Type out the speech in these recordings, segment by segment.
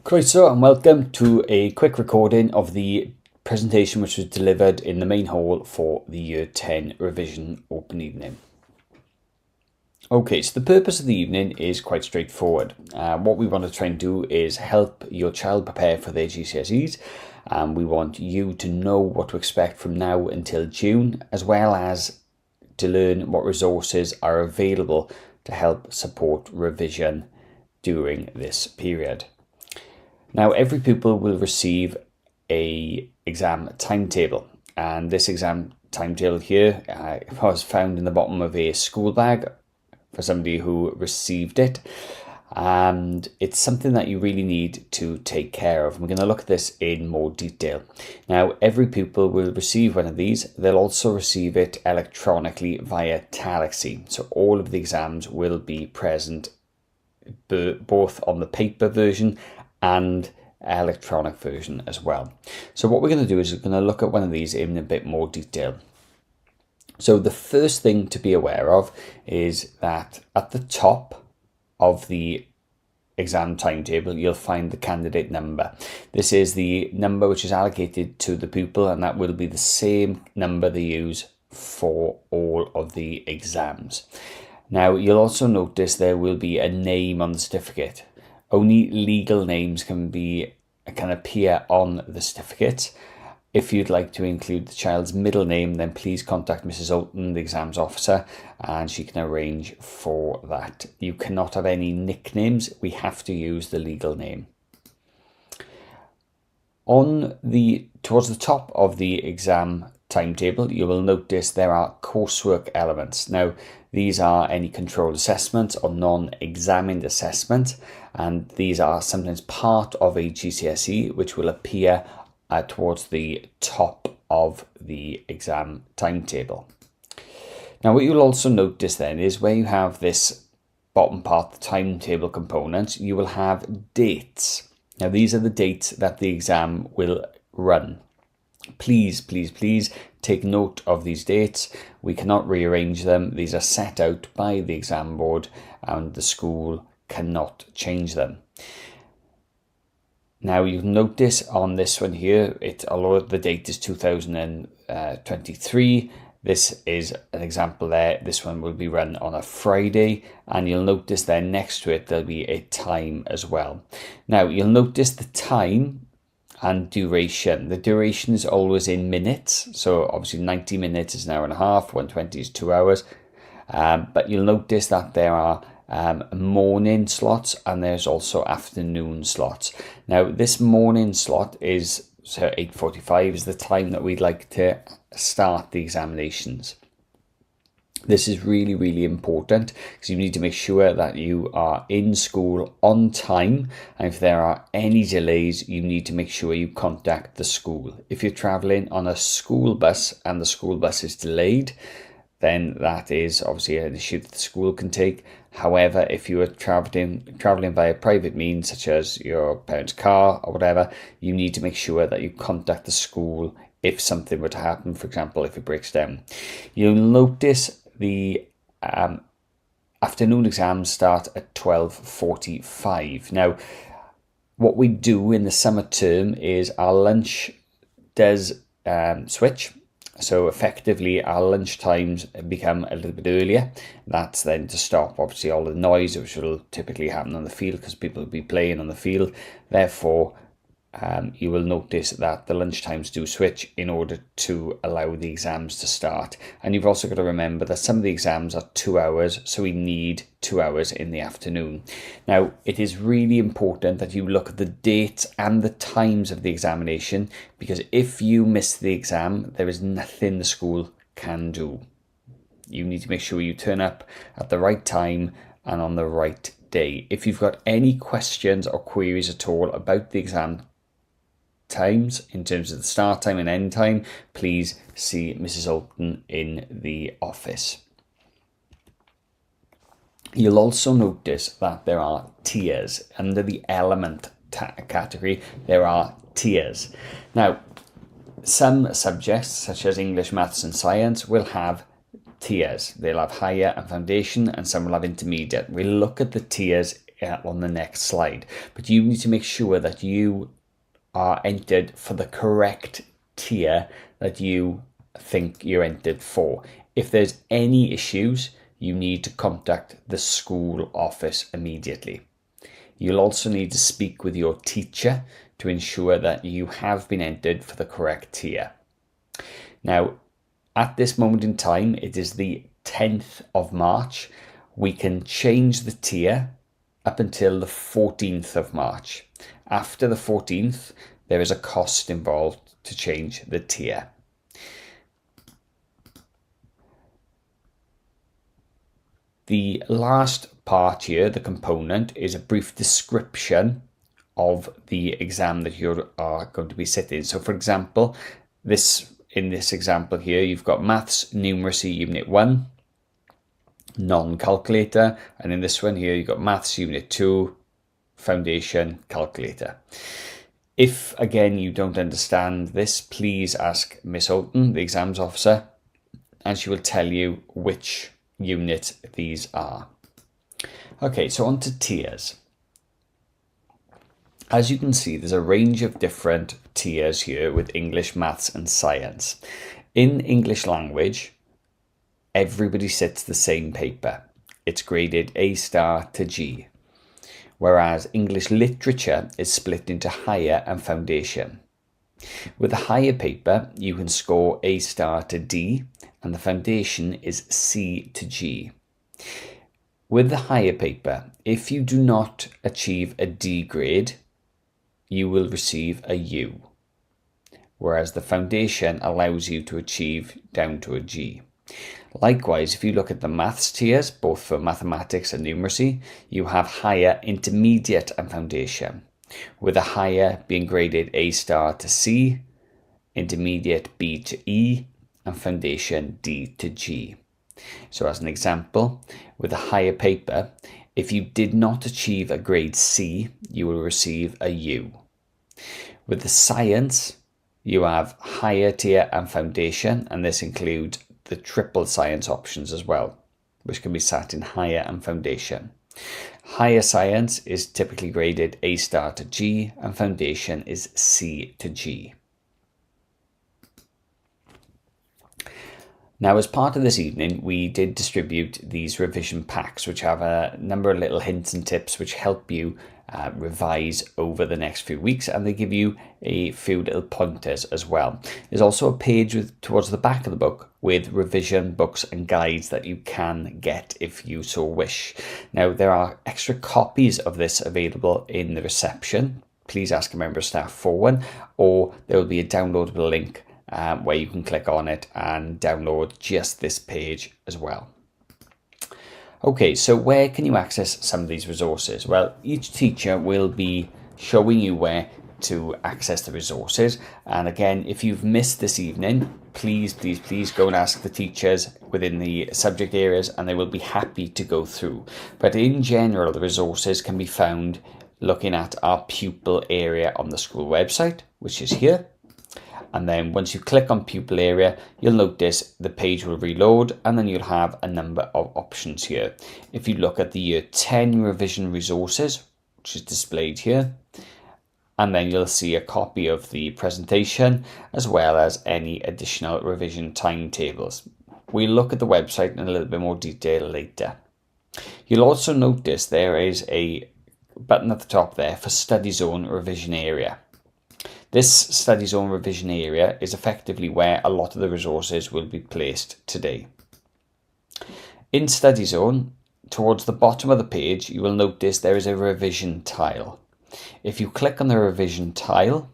Croeso and welcome to a quick recording of the presentation which was delivered in the main hall for the Year 10 revision open evening. Okay, so the purpose of the evening is quite straightforward. What we want to try and do is help your child prepare for their GCSEs. We want you to know what to expect from now until June, as well as to learn what resources are available to help support revision during this period. Now, every pupil will receive a exam timetable, and this exam timetable here was found in the bottom of a school bag for somebody who received it, and it's something that you really need to take care of. We're going to look at this in more detail. Now, every pupil will receive one of these. They'll also receive it electronically via Talaxy, so all of the exams will be present both on the paper version and electronic version as well. So what we're going to do is we're going to look at one of these in a bit more detail. So the first thing to be aware of is that at the top of the exam timetable you'll find the candidate number. This is the number which is allocated to the pupil, and that will be the same number they use for all of the exams. Now, you'll also notice there will be a name on the certificate. Only legal names can appear on the certificate. If you'd like to include the child's middle name, then please contact Mrs. Olton, the exams officer, and she can arrange for that. You cannot have any nicknames. We have to use the legal name. Towards the top of the exam timetable, you will notice there are coursework elements. Now, these are any controlled assessment or non-examined assessment, and these are sometimes part of a GCSE, which will appear towards the top of the exam timetable. Now, what you'll also notice then is where you have this bottom part, the timetable component, you will have dates. Now, these are the dates that the exam will run. Please take note of these dates. We cannot rearrange them. These are set out by the exam board and the school cannot change them. Now, you'll notice on this one here, although the date is 2023, this is an example there. This one will be run on a Friday, and you'll notice there next to it there'll be a time as well. Now, you'll notice the time and duration. The duration is always in minutes, so obviously 90 minutes is an hour and a half, 120 is 2 hours, but you'll notice that there are morning slots and there's also afternoon slots. Now, this morning slot is 8:45 is the time that we'd like to start the examinations. This is really important because you need to make sure that you are in school on time, and if there are any delays you need to make sure you contact the school. If you're travelling on a school bus and the school bus is delayed, then that is obviously an issue that the school can take. However, if you are travelling via private means such as your parents' car or whatever, you need to make sure that you contact the school if something were to happen, for example if it breaks down. You'll notice the afternoon exams start at 12:45. Now, what we do in the summer term is our lunch does switch. So effectively our lunch times become a little bit earlier. That's then to stop obviously all the noise which will typically happen on the field because people will be playing on the field. Therefore, you will notice that the lunch times do switch in order to allow the exams to start. And you've also got to remember that some of the exams are 2 hours, so we need 2 hours in the afternoon. Now, it is really important that you look at the dates and the times of the examination, because if you miss the exam, there is nothing the school can do. You need to make sure you turn up at the right time and on the right day. If you've got any questions or queries at all about the exam times in terms of the start time and end time, please see Mrs. Olton in the office. You'll also notice that there are tiers. Under the element category, there are tiers. Now, some subjects, such as English, Maths and Science, will have tiers. They'll have higher and foundation, and some will have intermediate. We'll look at the tiers on the next slide. But you need to make sure that you are entered for the correct tier that you think you're entered for. If there's any issues, you need to contact the school office immediately. You'll also need to speak with your teacher to ensure that you have been entered for the correct tier. Now, at this moment in time, it is the 10th of March. We can change the tier up until the 14th of March. After the 14th, there is a cost involved to change the tier. The last part here, the component, is a brief description of the exam that you are going to be sitting. So for example, in this example here, you've got Maths Numeracy Unit 1, non-calculator, and in this one here, you've got Maths Unit 2, foundation calculator. If, again, you don't understand this, please ask Miss Holton, the exams officer, and she will tell you which unit these are. Okay, so on to tiers. As you can see, there's a range of different tiers here with English, Maths and Science. In English language, everybody sits the same paper. It's graded A star to G, whereas English literature is split into higher and foundation. With the higher paper, you can score A star to D, and the foundation is C to G. With the higher paper, if you do not achieve a D grade, you will receive a U, whereas the foundation allows you to achieve down to a G. Likewise, if you look at the maths tiers, both for mathematics and numeracy, you have higher, intermediate and foundation, with the higher being graded A star to C, intermediate B to E, and foundation D to G. So as an example, with a higher paper, if you did not achieve a grade C, you will receive a U. With the science, you have higher tier and foundation, and this includes the triple science options as well, which can be sat in higher and foundation. Higher science is typically graded A star to G, and foundation is C to G. Now, as part of this evening, we did distribute these revision packs, which have a number of little hints and tips which help you revise over the next few weeks, and they give you a few little pointers as well. There's also a page towards the back of the book with revision books and guides that you can get if you so wish. Now, there are extra copies of this available in the reception. Please ask a member of staff for one, or there will be a downloadable link where you can click on it and download just this page as well. Okay, so where can you access some of these resources? Well, each teacher will be showing you where to access the resources. And again, if you've missed this evening, please go and ask the teachers within the subject areas, and they will be happy to go through. But in general, the resources can be found looking at our pupil area on the school website, which is here. And then once you click on pupil area, you'll notice the page will reload, and then you'll have a number of options here. If you look at the year 10 revision resources, which is displayed here, and then you'll see a copy of the presentation as well as any additional revision timetables. We'll look at the website in a little bit more detail later. You'll also notice there is a button at the top there for Study Zone Revision Area. This Study Zone Revision Area is effectively where a lot of the resources will be placed today. In Study Zone, towards the bottom of the page, you will notice there is a revision tile. If you click on the revision tile,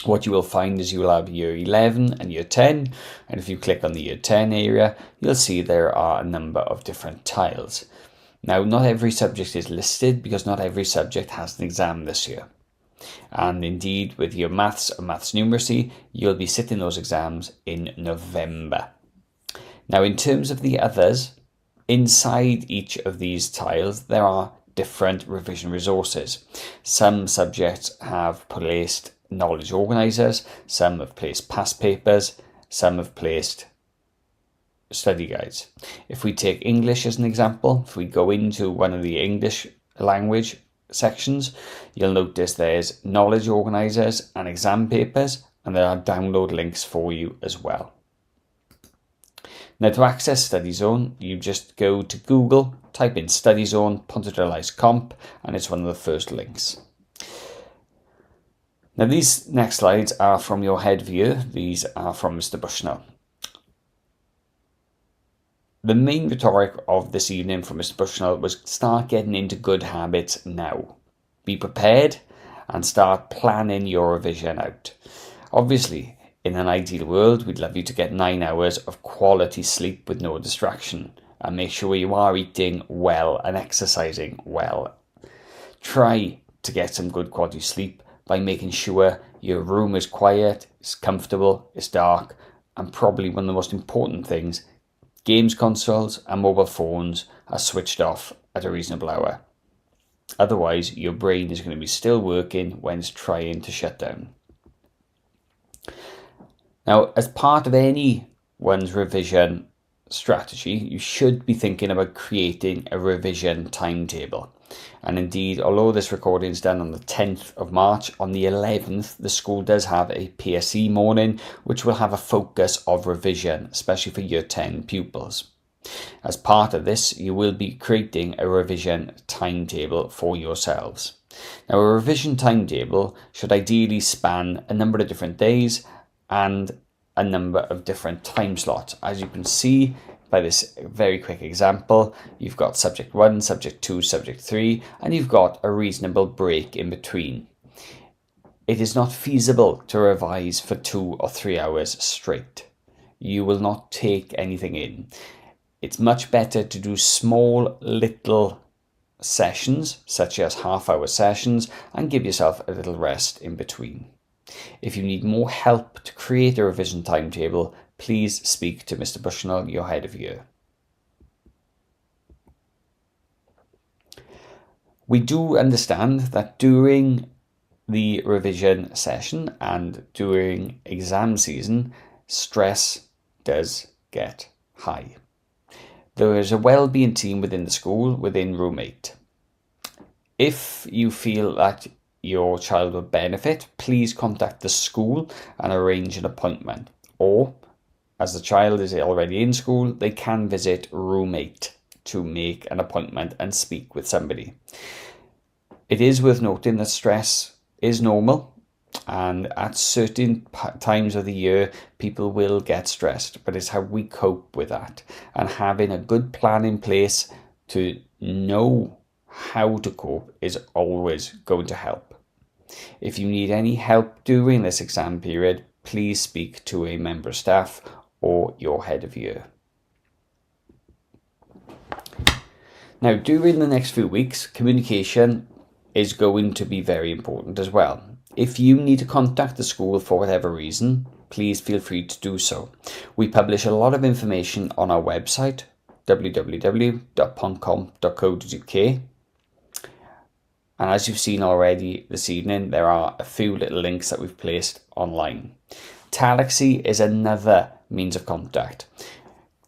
what you will find is you will have year 11 and year 10, and if you click on the year 10 area, you'll see there are a number of different tiles. Now, not every subject is listed because not every subject has an exam this year. And indeed, with your maths and maths numeracy, you'll be sitting those exams in November. Now, in terms of the others, inside each of these tiles, there are different revision resources. Some subjects have placed knowledge organisers, some have placed past papers, some have placed study guides. If we take English as an example, if we go into one of the English language sections, you'll notice there's knowledge organisers and exam papers, and there are download links for you as well. Now, to access Study Zone, you just go to Google, type in Study Zone Pontarddulais Comp, and it's one of the first links. Now, these next slides are from your head view. These are from Mr. Bushnell. The main rhetoric of this evening from Mr. Bushnell was start getting into good habits now. Be prepared and start planning your revision out. Obviously, in an ideal world, we'd love you to get 9 hours of quality sleep with no distraction, and make sure you are eating well and exercising well. Try to get some good quality sleep by making sure your room is quiet, it's comfortable, it's dark, and probably one of the most important things, games consoles and mobile phones are switched off at a reasonable hour. Otherwise, your brain is going to be still working when it's trying to shut down. Now, as part of anyone's revision strategy, you should be thinking about creating a revision timetable. And indeed, although this recording is done on the 10th of March, on the 11th, the school does have a PSE morning, which will have a focus of revision, especially for Year 10 pupils. As part of this, you will be creating a revision timetable for yourselves. Now, a revision timetable should ideally span a number of different days and a number of different time slots. As you can see by this very quick example, you've got subject 1, subject 2, subject 3, and you've got a reasonable break in between. It is not feasible to revise for 2 or 3 hours straight. You will not take anything in. It's much better to do small little sessions, such as half-hour sessions, and give yourself a little rest in between. If you need more help to create a revision timetable, please speak to Mr. Bushnell, your head of year. We do understand that during the revision session and during exam season, stress does get high. There is a well-being team within the school, within Room 8. If you feel that your child will benefit, please contact the school and arrange an appointment. Or, as the child is already in school, they can visit Room 8 to make an appointment and speak with somebody. It is worth noting that stress is normal, and at certain times of the year, people will get stressed, but it's how we cope with that. And having a good plan in place to know how to cope is always going to help. If you need any help during this exam period, please speak to a member of staff or your head of year. Now, during the next few weeks, communication is going to be very important as well. If you need to contact the school for whatever reason, please feel free to do so. We publish a lot of information on our website, www.pontcomp.co.uk. And as you've seen already this evening, there are a few little links that we've placed online. Talaxy is another means of contact.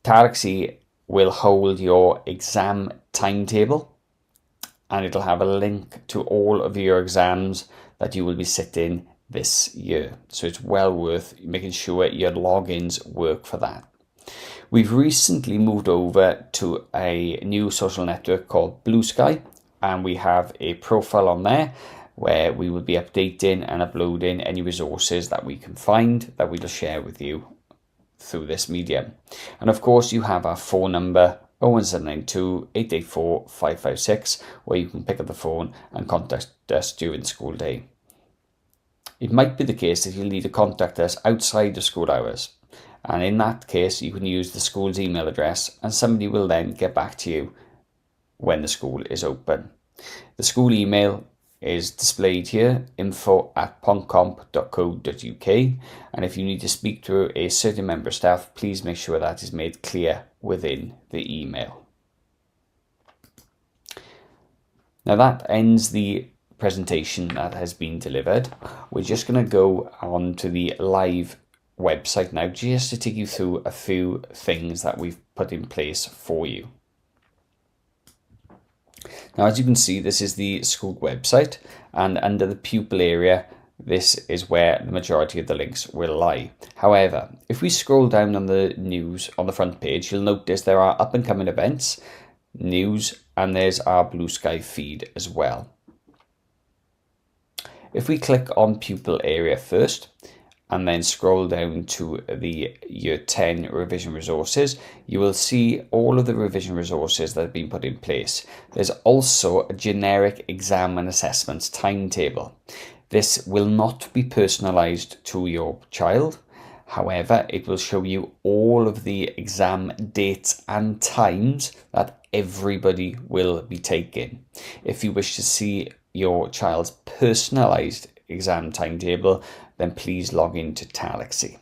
Talaxy will hold your exam timetable, and it'll have a link to all of your exams that you will be sitting this year. So it's well worth making sure your logins work for that. We've recently moved over to a new social network called Blue Sky, and we have a profile on there where we will be updating and uploading any resources that we can find that we'll share with you through this medium. And of course, you have our phone number 01792 884 556, where you can pick up the phone and contact us during the school day. It might be the case that you'll need to contact us outside of school hours, and in that case you can use the school's email address, and somebody will then get back to you when the school is open. The school email is displayed here, info@pontcomp.co.uk, and if you need to speak to a certain member of staff, please make sure that is made clear within the email. Now that ends the presentation that has been delivered. We're just going to go on to the live website now, just to take you through a few things that we've put in place for you. Now, as you can see, this is the school website, and under the pupil area, this is where the majority of the links will lie. However, if we scroll down on the news on the front page, you'll notice there are up and coming events, news, and there's our Blue Sky feed as well. If we click on pupil area first, and then scroll down to the Year 10 revision resources, you will see all of the revision resources that have been put in place. There's also a generic exam and assessments timetable. This will not be personalised to your child. However, it will show you all of the exam dates and times that everybody will be taking. If you wish to see your child's personalised exam timetable, then please log into Talaxy.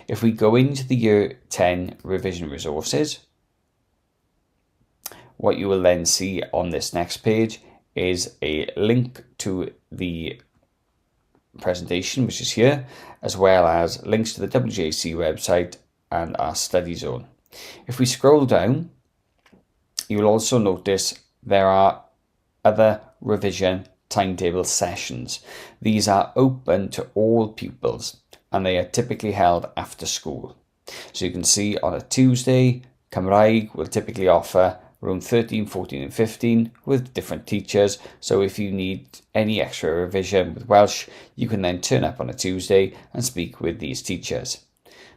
If we go into the Year 10 revision resources, what you will then see on this next page is a link to the presentation, which is here, as well as links to the WJC website and our study zone. If we scroll down, you will also notice there are other revision timetable sessions. These are open to all pupils and they are typically held after school. So you can see on a Tuesday, Cymraeg will typically offer room 13, 14 and 15 with different teachers. So if you need any extra revision with Welsh, you can then turn up on a Tuesday and speak with these teachers.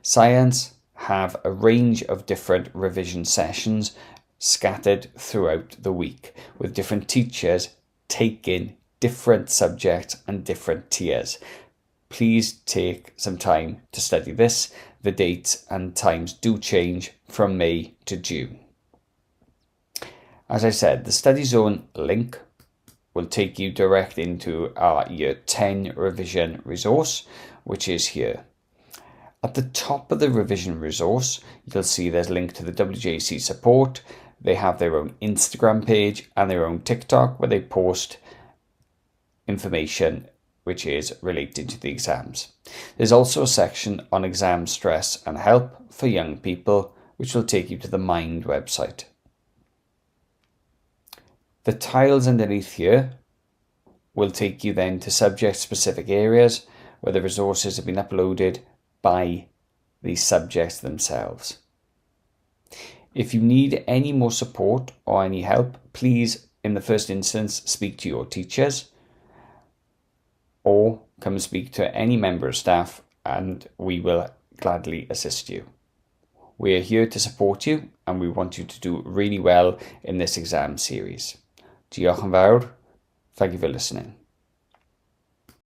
Science have a range of different revision sessions scattered throughout the week with different teachers taking different subjects and different tiers. Please take some time to study this. The dates and times do change from May to June. As I said, the study zone link will take you direct into our Year 10 revision resource, which is here. At the top of the revision resource, you'll see there's a link to the WJC support. They have their own Instagram page and their own TikTok where they post information which is related to the exams. There's also a section on exam stress and help for young people, which will take you to the Mind website. The tiles underneath here will take you then to subject-specific areas where the resources have been uploaded by the subjects themselves. If you need any more support or any help, please, in the first instance, speak to your teachers or come and speak to any member of staff and we will gladly assist you. We are here to support you and we want you to do really well in this exam series. Diolch yn fawr. Thank you for listening.